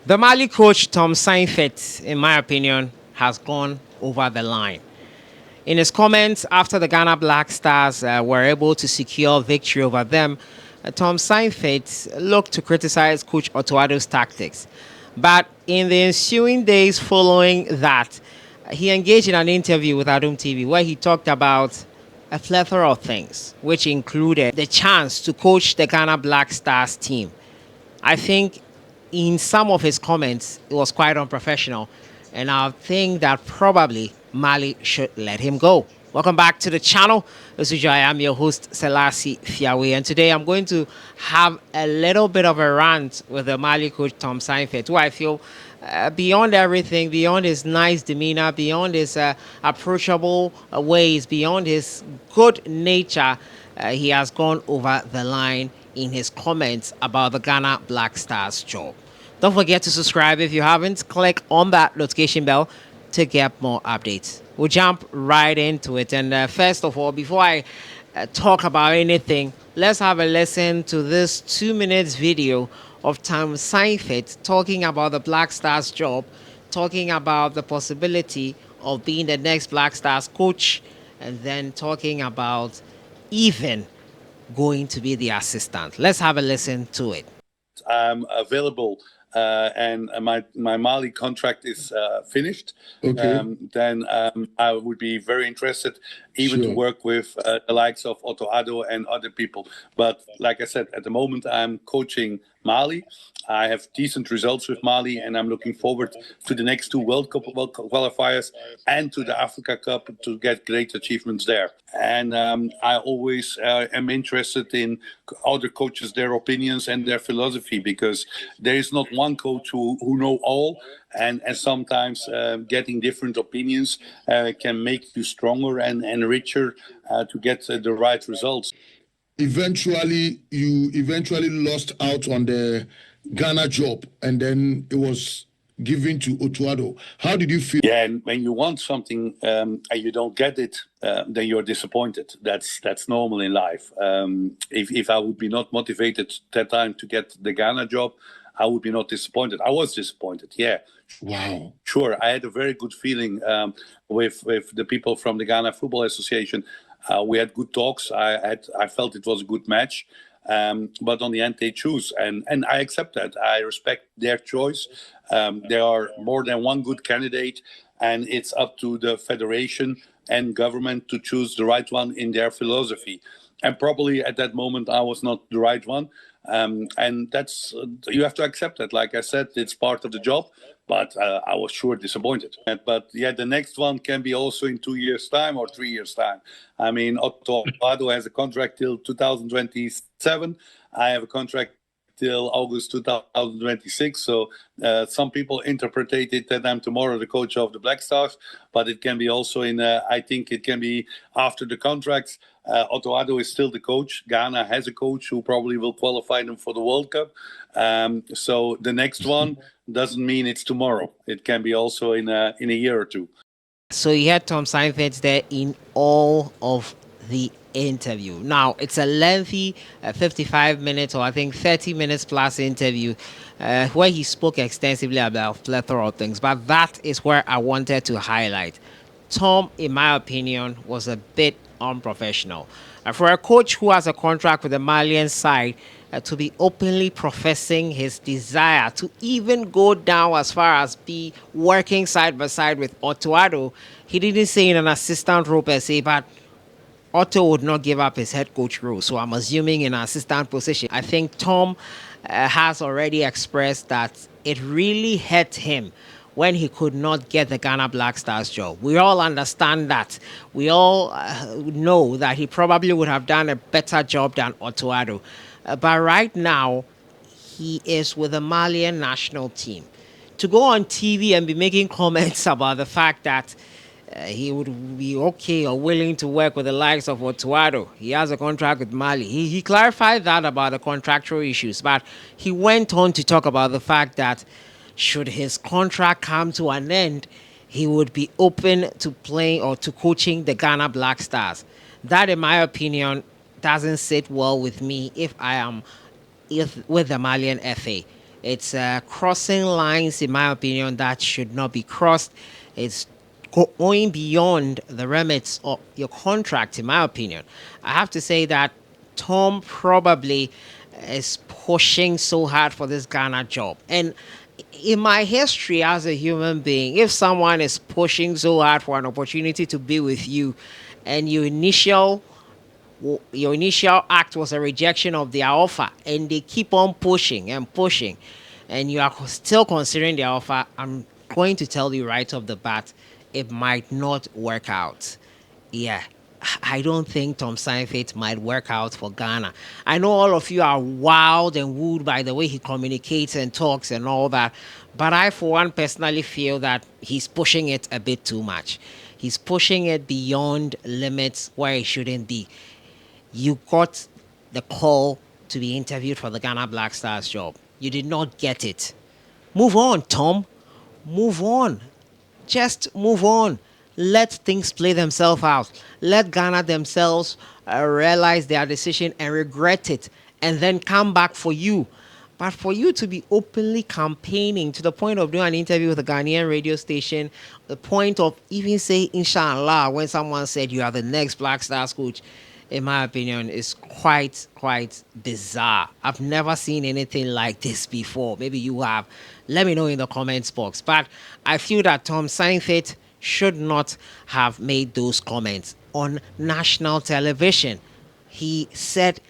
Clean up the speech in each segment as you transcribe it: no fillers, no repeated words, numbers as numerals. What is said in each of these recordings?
The Mali coach Tom Saintfiet, in my opinion, has gone over the line. In his comments after the Ghana Black Stars were able to secure victory over them, Tom Saintfiet looked to criticize Coach Otoado's tactics. But in the ensuing days following that, he engaged in an interview with Adom TV where he talked about a plethora of things, which included the chance to coach the Ghana Black Stars team. I think in some of his comments, it was quite unprofessional. And I think that probably Mali should let him go. Welcome back to the channel. This is I am your host, Selassie Fiawe. And today I'm going to have a little bit of a rant with the Mali coach, Tom Saintfiet, who I feel beyond everything, beyond his nice demeanor, beyond his approachable ways, beyond his good nature, he has gone over the line in his comments about the Ghana Black Stars job. Don't forget to subscribe if you haven't. Click on that notification bell to get more updates. We'll jump right into it. And first of all, before I talk about anything, let's have a listen to this 2 minutes video of Tom Saintfiet talking about the Black Stars job, talking about the possibility of being the next Black Stars coach, and then talking about even going to be the assistant. Let's have a listen to it. I'm available and my Mali contract is finished. Okay. Then I would be very interested even to work with the likes of Otto Addo and other people. But like I said, at the moment I'm coaching Mali. I have decent results with Mali, and I'm looking forward to the next two World Cup qualifiers and to the Africa Cup to get great achievements there. And I always am interested in other coaches, their opinions and their philosophy, because there is not one coach who know all, and sometimes getting different opinions can make you stronger and richer to get the right results. You eventually lost out on the Ghana job, and then it was given to Otuado. How did you feel? Yeah, and when you want something and you don't get it, then you're disappointed. That's normal in life. If I would be not motivated that time to get the Ghana job, I would be not disappointed. I was disappointed, yeah. Wow. Sure, I had a very good feeling with the people from the Ghana Football Association. We had good talks. I felt it was a good match. But on the end, they choose. And I accept that. I respect their choice. There are more than one good candidate, and it's up to the federation and government to choose the right one in their philosophy. And probably at that moment, I was not the right one. And that's you have to accept that. Like I said, it's part of the job. But I was sure disappointed. But yeah, the next one can be also in 2 years' time or 3 years' time. I mean, Otto Addo has a contract till 2027. I have a contract till August 2026. So some people interpreted it that I'm tomorrow the coach of the Black Stars, but it can be also I think it can be after the contracts. Otto Addo is still the coach. Ghana has a coach who probably will qualify them for the World Cup. So the next one doesn't mean it's tomorrow. It can be also in a year or two. So you had Tom Saintfiet there in all of the interview. Now, it's a lengthy 55 minutes or I think 30 minutes plus interview where he spoke extensively about a plethora of things. But that is where I wanted to highlight. Tom, in my opinion, was a bit unprofessional. For a coach who has a contract with the Malian side, to be openly professing his desire to even go down as far as be working side by side with Otto Addo, he didn't say in an assistant role per se, but Otto would not give up his head coach role. So I'm assuming in an assistant position. I think Tom has already expressed that it really hurt him when he could not get the Ghana Black Stars job. We all understand that. We all know that he probably would have done a better job than Otto Addo. But right now, he is with the Malian national team. To go on TV and be making comments about the fact that he would be okay or willing to work with the likes of Otto Addo. He has a contract with Mali. He clarified that about the contractual issues, but he went on to talk about the fact that should his contract come to an end, he would be open to playing or to coaching the Ghana Black Stars. That, in my opinion, doesn't sit well with me if I am with the Malian FA. It's crossing lines, in my opinion, that should not be crossed. It's going beyond the remits of your contract, in my opinion. I have to say that Tom probably is pushing so hard for this Ghana job. And in my history as a human being, if someone is pushing so hard for an opportunity to be with you, and your initial act was a rejection of their offer, and they keep on pushing and pushing, and you are still considering their offer, I'm going to tell you right off the bat, it might not work out. Yeah, I don't think Tom Saintfiet might work out for Ghana. I know all of you are wowed and wooed by the way he communicates and talks and all that, but I, for one, personally feel that he's pushing it a bit too much. He's pushing it beyond limits where it shouldn't be. You got the call to be interviewed for the Ghana Black Stars job. You did not get it. Move on, Tom. Move on. Just move on. Let things play themselves out. Let Ghana themselves realize their decision and regret it, and then come back for you. But for you to be openly campaigning to the point of doing an interview with a Ghanaian radio station, the point of even saying inshallah when someone said you are the next Black Stars coach, in my opinion, is quite bizarre. I've never seen anything like this before. Maybe you have. Let me know in the comments box. But I feel that Tom Saintfiet should not have made those comments on national television. He said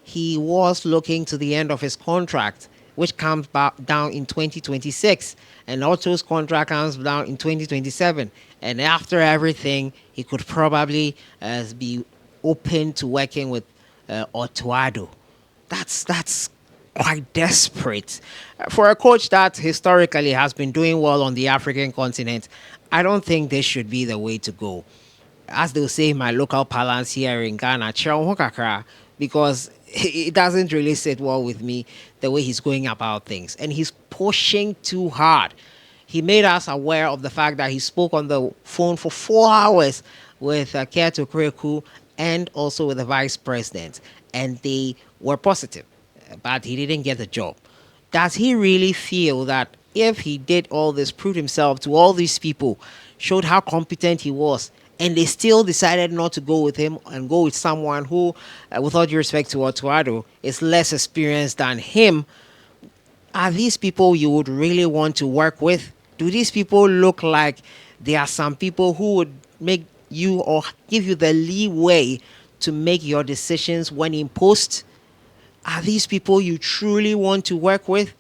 he was looking to the end of his contract, which comes back down in 2026, and Otto's contract comes down in 2027. And after everything, he could probably be open to working with Otuado. That's quite desperate for a coach that historically has been doing well on the African continent. I don't think this should be the way to go. As they'll say in my local parlance here in Ghana, "Kyerɛ wo ho kakra," because it doesn't really sit well with me the way he's going about things, and he's pushing too hard. He made us aware of the fact that he spoke on the phone for 4 hours with Keto Kreku and also with the vice president, and they were positive, but he didn't get the job. Does he really feel that if he did all this, proved himself to all these people, showed how competent he was, and they still decided not to go with him and go with someone who, with all due respect to Otuado, is less experienced than him, are these people you would really want to work with? Do these people look like there are some people who would make you or give you the leeway to make your decisions when imposed? Are these people you truly want to work with?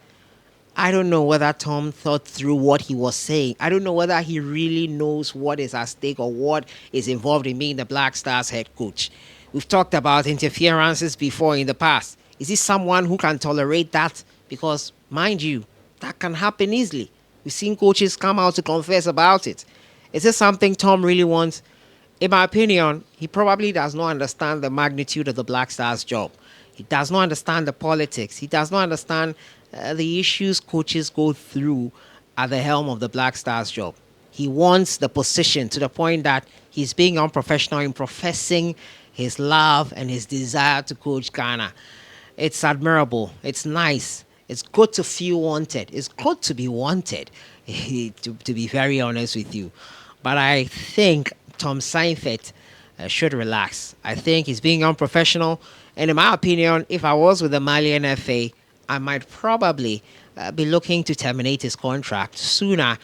I don't know whether Tom thought through what he was saying. I don't know whether he really knows what is at stake or what is involved in being the Black Stars head coach. We've talked about interferences before in the past. Is he someone who can tolerate that? Because, mind you, that can happen easily. We've seen coaches come out to confess about it. Is this something Tom really wants? In my opinion, he probably does not understand the magnitude of the Black Stars job. He does not understand the politics. He does not understand the issues coaches go through at the helm of the Black Stars job. He wants the position to the point that he's being unprofessional in professing his love and his desire to coach Ghana. It's admirable. It's nice. It's good to feel wanted. It's good to be wanted, to be very honest with you. But I think Tom Saintfiet should relax. I think he's being unprofessional. And in my opinion, if I was with the Malian FA, I might probably be looking to terminate his contract sooner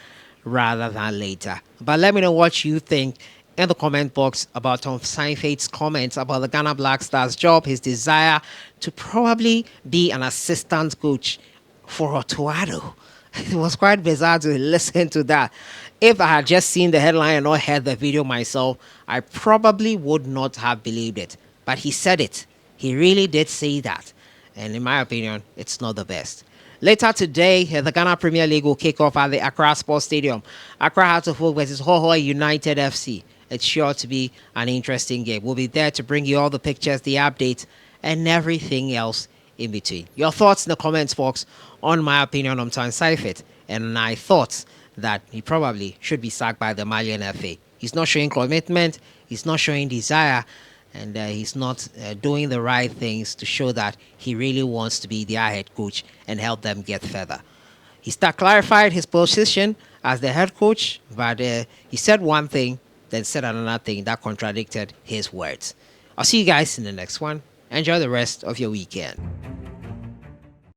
rather than later. But let me know what you think in the comment box about Tom Saintfiet's comments about the Ghana Black Stars job, his desire to probably be an assistant coach for Otuado. It was quite bizarre to listen to that. If I had just seen the headline and not heard the video myself, I probably would not have believed it. But he said it. He really did say that. And in my opinion, it's not the best. Later today, the Ghana Premier League will kick off at the Accra Sports Stadium. Accra Hearts of Oak versus Hohoe United FC. It's sure to be an interesting game. We'll be there to bring you all the pictures, the updates, and everything else in between. Your thoughts in the comments box on my opinion on Tom Saintfiet. And I thought that he probably should be sacked by the Malian FA. He's not showing commitment. He's not showing desire. and he's not doing the right things to show that he really wants to be their head coach and help them get further. He clarified his position as the head coach, but he said one thing, then said another thing that contradicted his words. I'll see you guys in the next one. Enjoy the rest of your weekend.